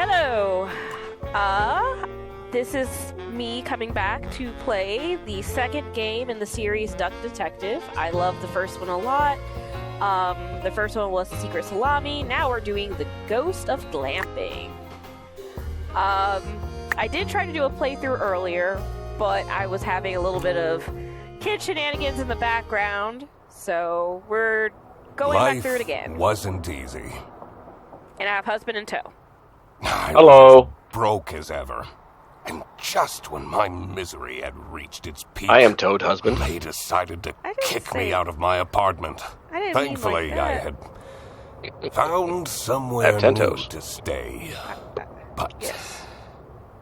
Hello. This is me coming back to play the second game in the series Duck Detective. I love the first one a lot. The first one was Secret Salami. Now we're doing the Ghost of Glamping. I did try to do a playthrough earlier, but I was having a little bit of kid shenanigans in the background, so we're going back through it again. Wasn't easy. And I have husband in tow. Hello. Was broke as ever. And just when my misery had reached its peak, I am Toad, husband. They decided to kick me out of my apartment. Thankfully, I had found somewhere new to stay. But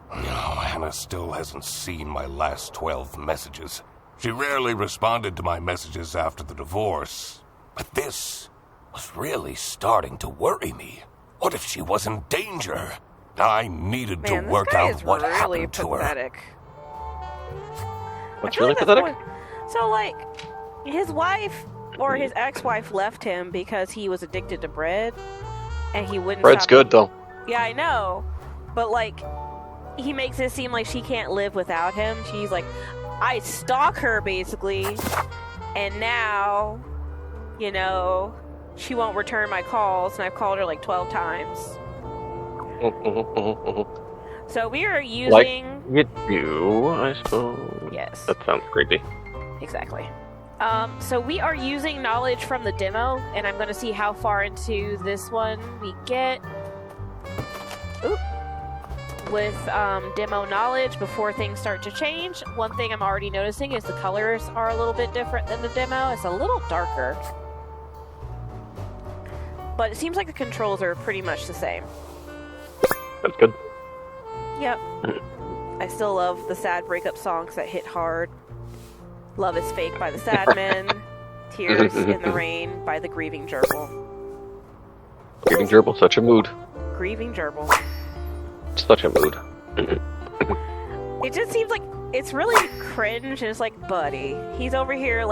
Hannah still hasn't seen my last 12 messages. She rarely responded to my messages after the divorce. But this was really starting to worry me. What if she was in danger? I needed to work out what happened to her. What's really pathetic? So, his wife or his ex-wife left him because he was addicted to bread, and he wouldn't. Bread's good, though. Yeah, I know, but he makes it seem like she can't live without him. She's like, I stalk her basically, and now, she won't return my calls, and I've called her 12 times. So we are using... Like you do, I suppose. Yes. That sounds creepy. Exactly. So we are using knowledge from the demo, and I'm going to see how far into this one we get. With demo knowledge before things start to change. One thing I'm already noticing is the colors are a little bit different than the demo. It's a little darker. But it seems like the controls are pretty much the same. That's good. Yep. I still love the sad breakup songs that hit hard. Love is Fake by the Sadmen. Tears in the Rain by the Grieving Gerbil. Grieving Gerbil, such a mood. Grieving Gerbil. Such a mood. It just seems like it's really cringe, and it's like, buddy. He's over here,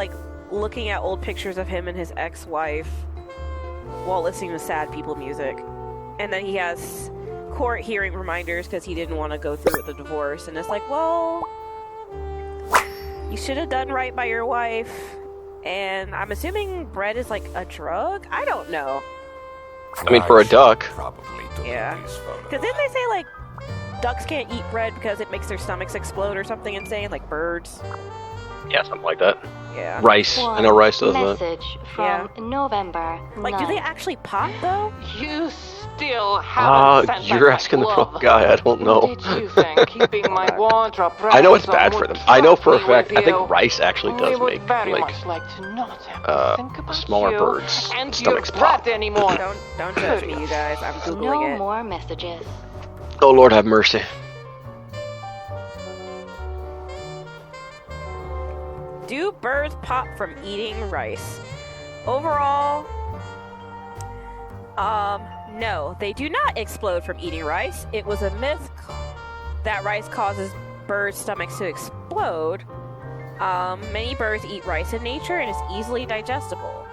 looking at old pictures of him and his ex-wife while listening to sad people music. And then he has court hearing reminders because he didn't want to go through with the divorce. And it's like, well, you should have done right by your wife. And I'm assuming bread is a drug? I don't know. I mean, for a duck. Probably yeah. Because didn't they say, ducks can't eat bread because it makes their stomachs explode or something insane, like birds? Yeah, something like that. Yeah. Rice. I know rice does that. Message from November 9th. Do they actually pop, though? You still haven't sent you're asking the wrong guy. I don't know. What did you think? Keeping my wardrobe I know it's bad for them. I know for a fact. I think rice actually does make, smaller birds' stomachs pop. Anymore. Don't judge me, you guys. I'm Googling it. No more messages. Oh, Lord have mercy. Do birds pop from eating rice? Overall, no, they do not explode from eating rice. It was a myth that rice causes birds' stomachs to explode. Many birds eat rice in nature and is easily digestible.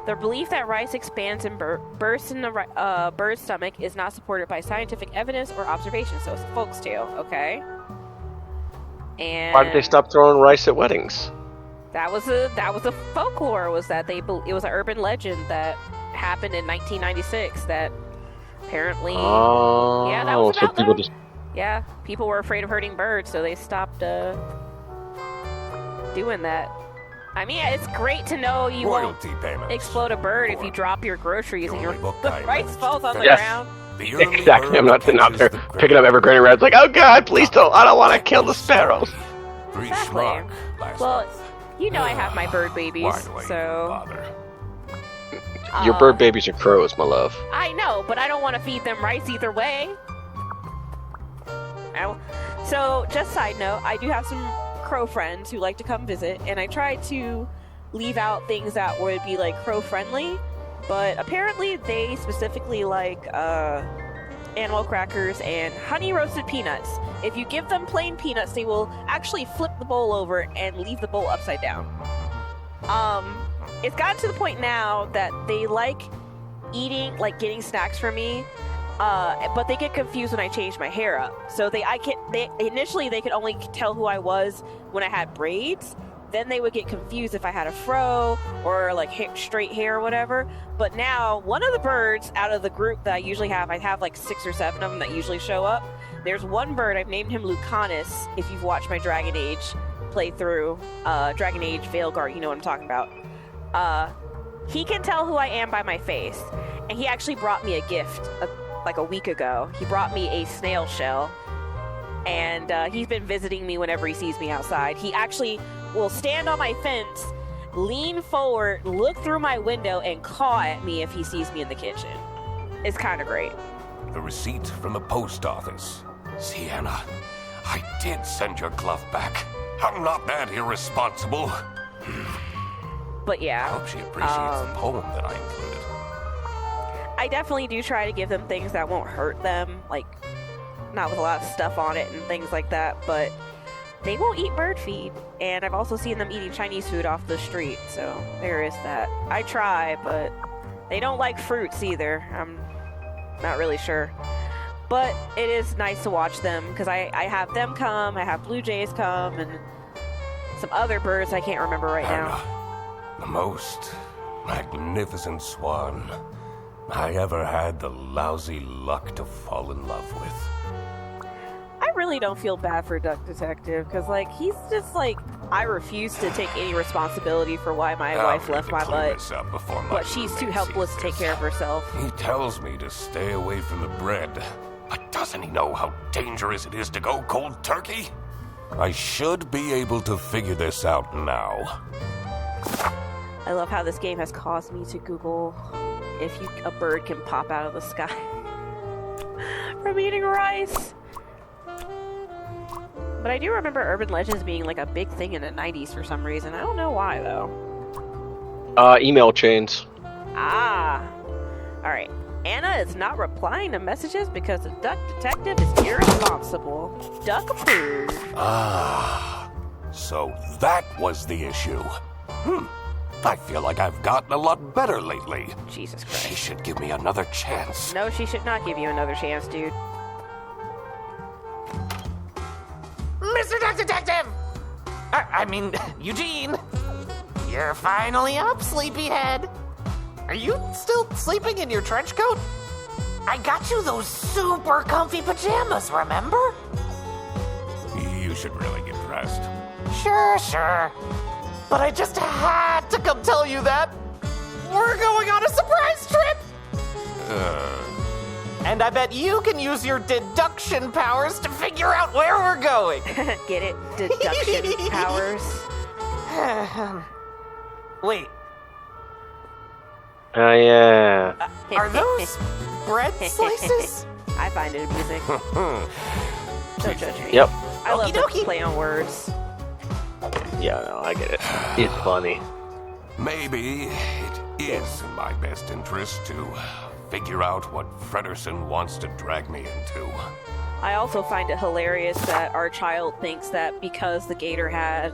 The belief that rice expands and bursts in the bird's stomach is not supported by scientific evidence or observation, so it's a folks tale, okay? And why did they stop throwing rice at weddings? That was a folklore. Was that it was an urban legend that happened in 1996 that apparently that was about so people people were afraid of hurting birds, so they stopped doing that. I mean, it's great to know you won't explode a bird if you drop your groceries and the rice falls on the ground. Exactly. I'm not sitting out there picking up evergreen and reds oh God, please don't. I don't want to kill the sparrows. Exactly. Well, I have my bird babies, so... Your bird babies are crows, my love. I know, but I don't want to feed them rice either way. So, just side note, I do have some crow friends who like to come visit, and I try to leave out things that would be crow friendly, but apparently they specifically like animal crackers and honey roasted peanuts. If you give them plain peanuts, they will actually flip the bowl over and leave the bowl upside down. It's gotten to the point now that they like getting snacks from me But they get confused when I change my hair up. So initially they could only tell who I was when I had braids. Then they would get confused if I had a fro or like straight hair or whatever. But now one of the birds out of the group that I usually have, I have like 6 or 7 of them that usually show up. There's one bird, I've named him Lucanus, if you've watched my Dragon Age playthrough, Dragon Age Veilguard, you know what I'm talking about. He can tell who I am by my face. And he actually brought me a gift like a week ago. He brought me a snail shell. And he's been visiting me whenever he sees me outside. He actually will stand on my fence, lean forward, look through my window, and caw at me if he sees me in the kitchen. It's kind of great. The receipt from the post office. Sienna, I did send your glove back. I'm not that irresponsible. But yeah. I hope she appreciates the poem that I included. I definitely do try to give them things that won't hurt them, like not with a lot of stuff on it and things like that, but they won't eat bird feed. And I've also seen them eating Chinese food off the street, so there is that. I try, but they don't like fruits either. I'm not really sure. But it is nice to watch them, because I have them come, I have blue jays come, and some other birds I can't remember right now. The most magnificent swan I ever had the lousy luck to fall in love with. I really don't feel bad for Duck Detective, because, like, he's just like, I refuse to take any responsibility for why my wife left my butt, but she's too helpless to take care of herself. He tells me to stay away from the bread, but doesn't he know how dangerous it is to go cold turkey? I should be able to figure this out now. I love how this game has caused me to Google if a bird can pop out of the sky from eating rice. But I do remember urban legends being like a big thing in the 90s for some reason. I don't know why though. Email chains. Ah. Alright. Anna is not replying to messages because the Duck Detective is irresponsible. Duck approved. Ah. So that was the issue. I feel like I've gotten a lot better lately. Jesus Christ. She should give me another chance. No, she should not give you another chance, dude. Mr. Duck Detective! I mean, Eugene! You're finally up, sleepyhead! Are you still sleeping in your trench coat? I got you those super comfy pajamas, remember? You should really get dressed. Sure. But I just had to come tell you that we're going on a surprise trip! And I bet you can use your deduction powers to figure out where we're going. Get it? Deduction powers. Wait, Oh, yeah. are those bread slices? I find it amusing. Don't judge me. Yep. I love Okie dokie. to play on words. Yeah, no, I get it. It's funny. Maybe it is in my best interest to figure out what Fredersen wants to drag me into. I also find it hilarious that our child thinks that because the gator had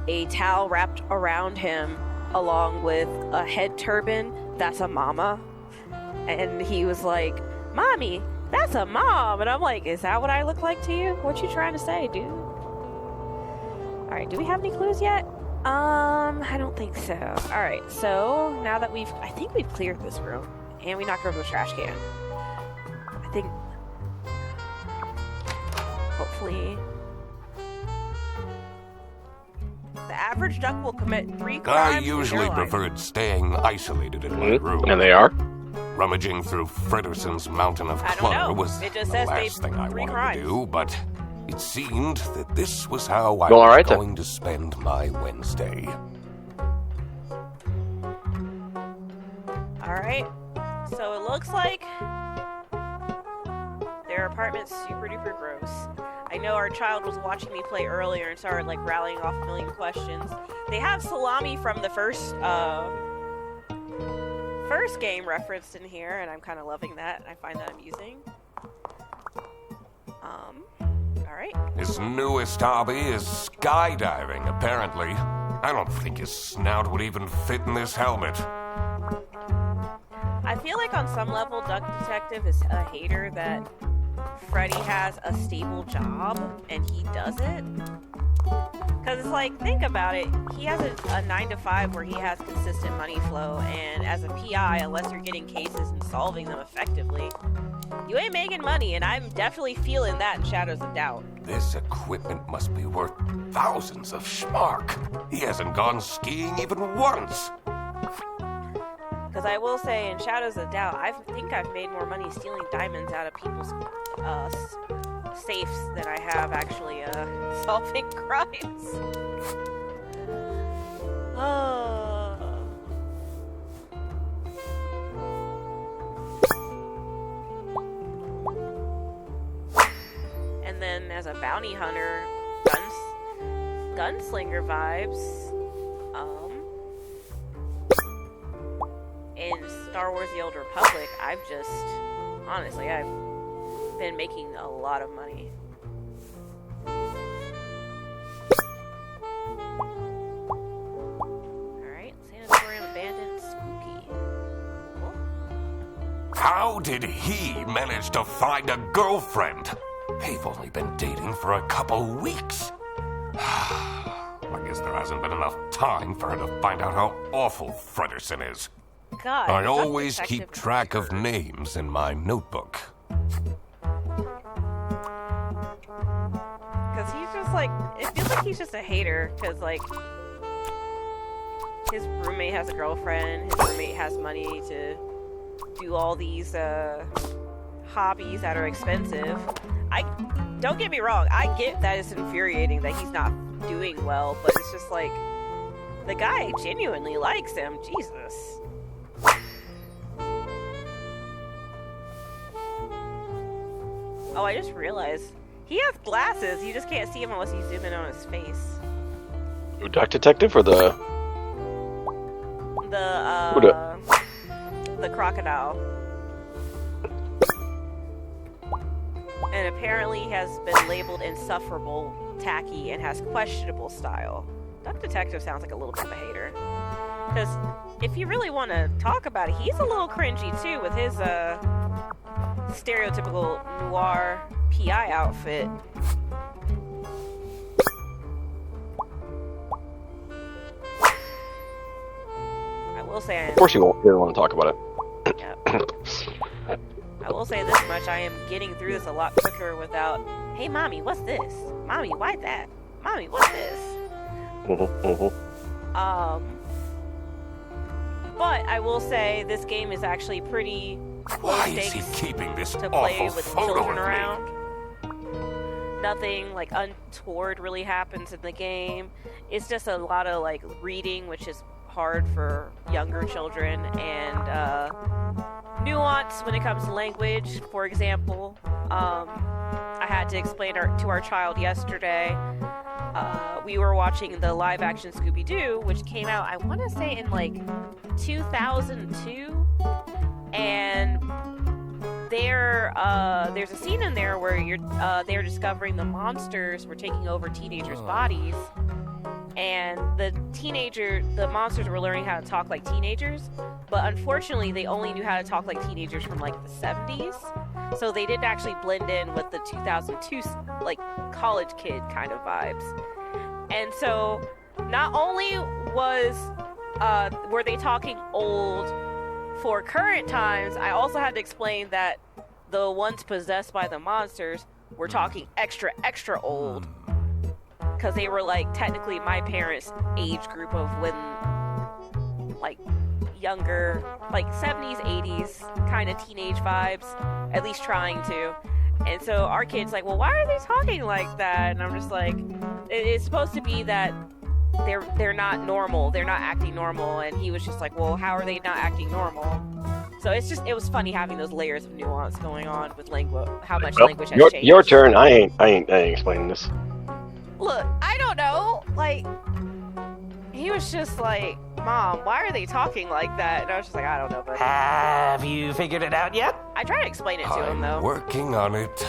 a towel wrapped around him along with a head turban, that's a mama. And he was like, Mommy, that's a mom. And I'm like, is that what I look like to you? What you trying to say, dude? Alright, do we have any clues yet? I don't think so. Alright, so now that I think we've cleared this room. And we knocked over the trash can. I think, hopefully, the average duck will commit 3 crimes. I usually in their life. preferred staying isolated in my room. And they are? Rummaging through Fredersen's mountain of I don't clutter know. was It just the says last they thing I 3 wanted crimes. to do, but it seemed that this was how I Go all was right, then. going to spend my Wednesday. Alright, so it looks like their apartment's super duper gross. I know our child was watching me play earlier and started like rallying off a million questions. They have salami from the first game referenced in here, and I'm kind of loving that. I find that amusing. Alright. His newest hobby is skydiving, apparently. I don't think his snout would even fit in this helmet. I feel like on some level, Duck Detective is a hater that Freddy has a stable job and he doesn't. Because it's like, think about it. He has a 9 to 5 where he has consistent money flow, and as a PI, unless you're getting cases and solving them effectively, you ain't making money, and I'm definitely feeling that in Shadows of Doubt. This equipment must be worth thousands of schmark. He hasn't gone skiing even once. Because I will say, in Shadows of Doubt, I think I've made more money stealing diamonds out of people's safes than I have actually solving crimes. And then as a bounty hunter, gunslinger vibes. In Star Wars The Old Republic, I've been making a lot of money. Alright, Sanatorium Abandoned, spooky. Cool. How did he manage to find a girlfriend? They've only been dating for a couple weeks. I guess there hasn't been enough time for her to find out how awful Frederson is. God, I always keep track of names in my notebook. Because he's just like, it feels like he's just a hater, because like, his roommate has a girlfriend, his roommate has money to do all these hobbies that are expensive. Don't get me wrong, I get that it's infuriating that he's not doing well, but it's just like, the guy genuinely likes him, Jesus. Oh, I just realized. He has glasses, you just can't see him unless you zoom in on his face. Duck Detective or the crocodile. And apparently has been labeled insufferable, tacky, and has questionable style. Duck Detective sounds like a little bit of a hater. Because if you really want to talk about it, he's a little cringy too with his stereotypical noir PI outfit. I will say, of course you don't want to talk about it. Yep. I will say this much: I am getting through this a lot quicker without, "Hey, mommy, what's this? Mommy, why that? Mommy, what's this?" But I will say this game is actually pretty low Why is stakes he keeping this to play awful with photo children of around. Nothing like untoward really happens in the game. It's just a lot of like reading, which is hard for younger children, and nuance when it comes to language. For example, I had to explain to our child yesterday. We were watching the live-action Scooby-Doo, which came out, I want to say, in like 2002, and there's a scene in there where they're discovering the monsters were taking over teenagers' bodies, and the monsters were learning how to talk like teenagers, but unfortunately they only knew how to talk like teenagers from like the 70s, so they didn't actually blend in with the 2002 like college kid kind of vibes. And so not only were they talking old for current times, I also had to explain that the ones possessed by the monsters were talking extra old, because they were like technically my parents' age group of when like younger, like 70s, 80s kind of teenage vibes, at least trying to. And so our kid's like, well, why are they talking like that? And I'm just like, it's supposed to be that they're not normal, they're not acting normal. And he was just like, well, how are they not acting normal? So it was funny having those layers of nuance going on with language, how much language has changed. Your turn. I ain't explaining this. Look, I don't know. Like, he was just like, Mom, why are they talking like that? And I was just like, I don't know, buddy. Have you figured it out yet? I tried to explain it to him, though. I'm working on it.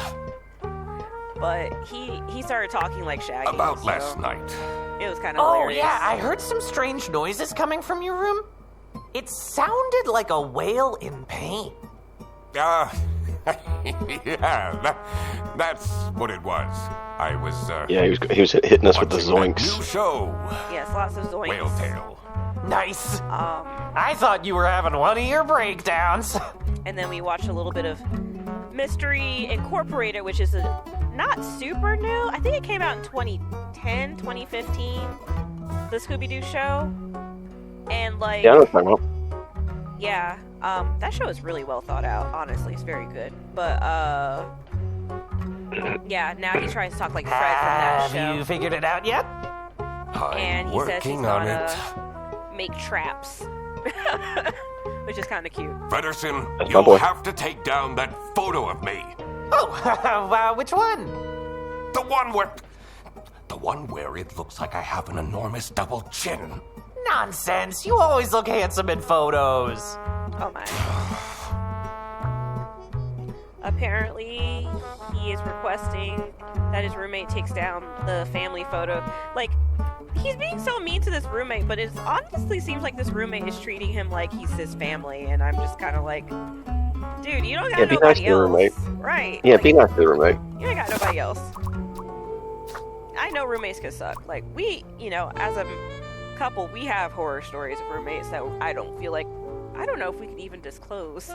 But he started talking like Shaggy. About last night. It was kind of Oh, hilarious. yeah, I heard some strange noises coming from your room. It sounded like a whale in pain. Yeah, that's what it was. I was, Yeah, he was hitting us with the watching that zoinks. new show, Yes, lots of zoinks. Whale Tale. Nice. I thought you were having one of your breakdowns. And then we watched a little bit of Mystery Incorporated, which is not super new. I think it came out in 2010, 2015. The Scooby-Doo show. And like, Yeah, I know what you're talking about. yeah, that show is really well thought out. Honestly, it's very good. But yeah, now he tries to talk like Fred from that show. Have you figured it out yet? And I'm he says he's working on gonna it. make traps, which is kind of cute. Fredderson, That's my you'll boy. have to take down that photo of me. Oh, which one? The one where it looks like I have an enormous double chin. Nonsense. You always look handsome in photos. Oh my. Apparently, he is requesting that his roommate takes down the family photo. Like, he's being so mean to this roommate, but it honestly seems like this roommate is treating him like he's his family, and I'm just kind of like, dude, you don't got Yeah, be nice nobody to your else. roommate. Right. Yeah, like, be nice to the roommate. you ain't got nobody else. I know roommates can suck. Like, we, as a couple, we have horror stories of roommates that I don't know if we can even disclose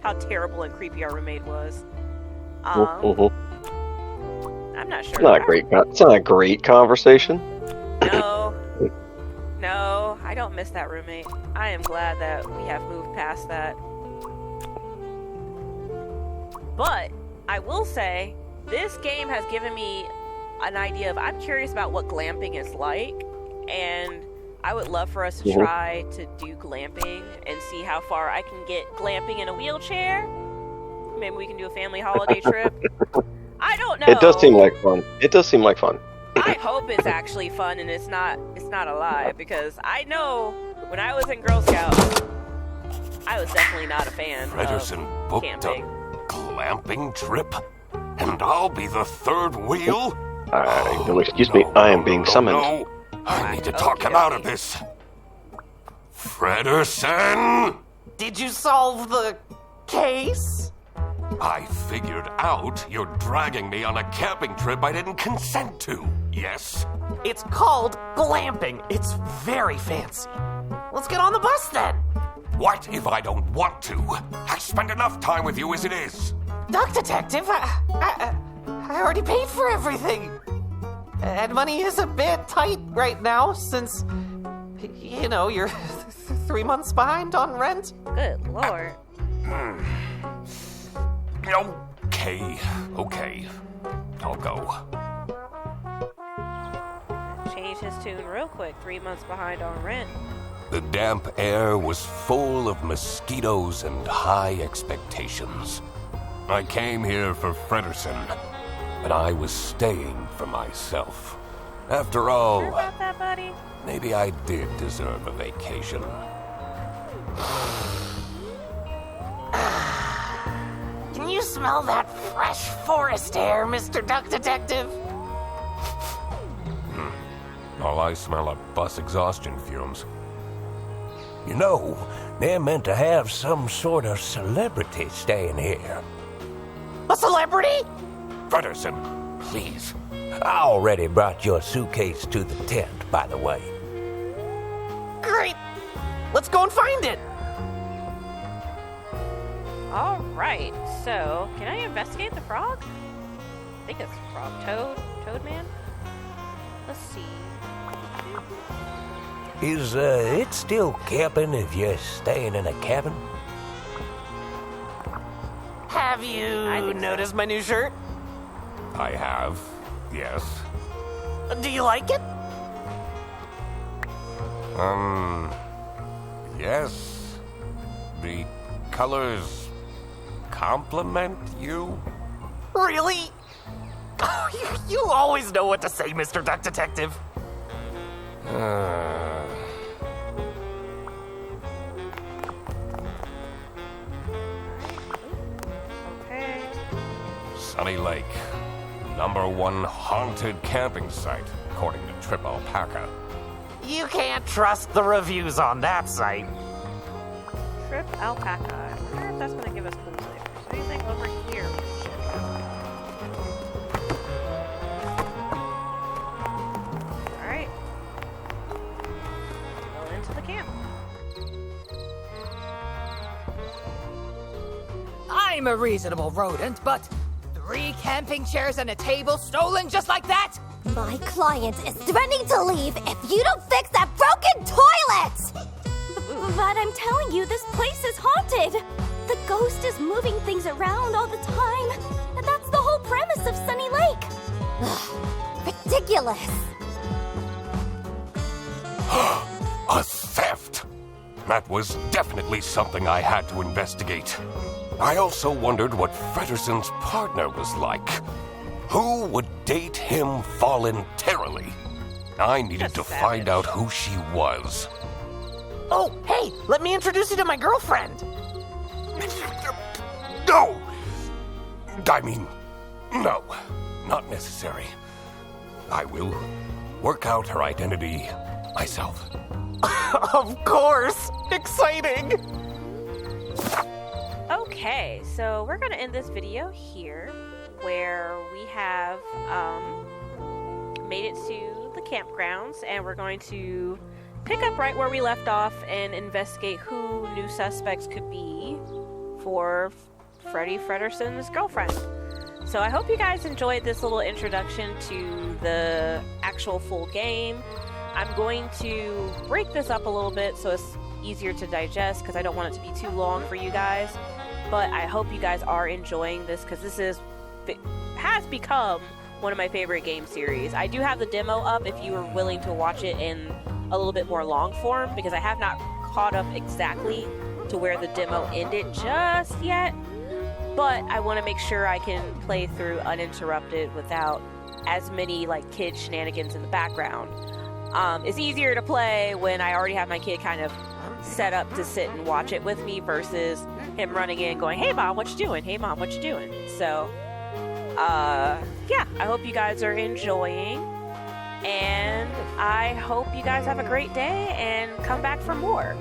how terrible and creepy our roommate was. Mhm. I'm not sure. It's not a great. It's not a great conversation. No, I don't miss that roommate. I am glad that we have moved past that. But I will say, this game has given me an idea of, I'm curious about what glamping is like, and I would love for us to try to do glamping and see how far I can get glamping in a wheelchair. Maybe we can do a family holiday trip. I don't know. It does seem like fun. It does seem like fun. I hope it's actually fun and it's not a lie, because I know when I was in Girl Scouts, I was definitely not a fan Fredderson of booked camping. a glamping trip, and I'll be the third wheel? Excuse me, I am being summoned. No. I need to talk him out of this. Fredderson! Did you solve the case? I figured out you're dragging me on a camping trip I didn't consent to. Yes? It's called glamping. It's very fancy. Let's get on the bus then. What if I don't want to? I spend enough time with you as it is. Duck Detective, I already paid for everything. And money is a bit tight right now since, you're 3 months behind on rent. Good lord. Okay. I'll go. Change his tune real quick. 3 months behind on rent. The damp air was full of mosquitoes and high expectations. I came here for Fredderson, but I was staying for myself. After all, Sure about that, buddy? maybe I did deserve a vacation. Can you smell that fresh forest air, Mr. Duck Detective? All I smell are bus exhaustion fumes. You know, they're meant to have some sort of celebrity staying here. A celebrity? Fredderson, please. I already brought your suitcase to the tent, by the way. Great. Let's go and find it. All right. So, can I investigate the frog? I think it's frog. Toad man? Let's see. Is it still camping if you're staying in a cabin? Have I you think so. noticed my new shirt? I have, yes. Do you like it? Yes. The colors compliment you? Really? You always know what to say, Mr. Duck Detective. Okay. Sunny Lake, #1 haunted camping site, according to Trip Alpaca. You can't trust the reviews on that site. Trip alpaca. I wonder if that's gonna give us clues later. Is there anything over here? Alright. Go into the camp. I'm a reasonable rodent, but 3 camping chairs and a table stolen just like that? My client is threatening to leave if you don't fix that broken toilet! But I'm telling you, this place is haunted. The ghost is moving things around all the time. And that's the whole premise of Sunny Lake. Ugh, ridiculous. A theft! That was definitely something I had to investigate. I also wondered what Frederson's partner was like. Who would date him voluntarily? I needed to find out who she was. Oh, hey, let me introduce you to my girlfriend. No! I mean, no, not necessary. I will work out her identity myself. Of course! Exciting! Okay, so we're gonna end this video here, where we have made it to the campgrounds, and we're going to pick up right where we left off and investigate who new suspects could be for Freddie Frederson's girlfriend. So I hope you guys enjoyed this little introduction to the actual full game. I'm going to break this up a little bit so it's easier to digest because I don't want it to be too long for you guys. But I hope you guys are enjoying this because this has become one of my favorite game series. I do have the demo up if you are willing to watch it in a little bit more long form because I have not caught up exactly to where the demo ended just yet. But I want to make sure I can play through uninterrupted without as many like kid shenanigans in the background. It's easier to play when I already have my kid kind of set up to sit and watch it with me versus him running in going, "Hey mom, what you doing? Hey mom, what you doing?" So yeah, I hope you guys are enjoying, and I hope you guys have a great day and come back for more.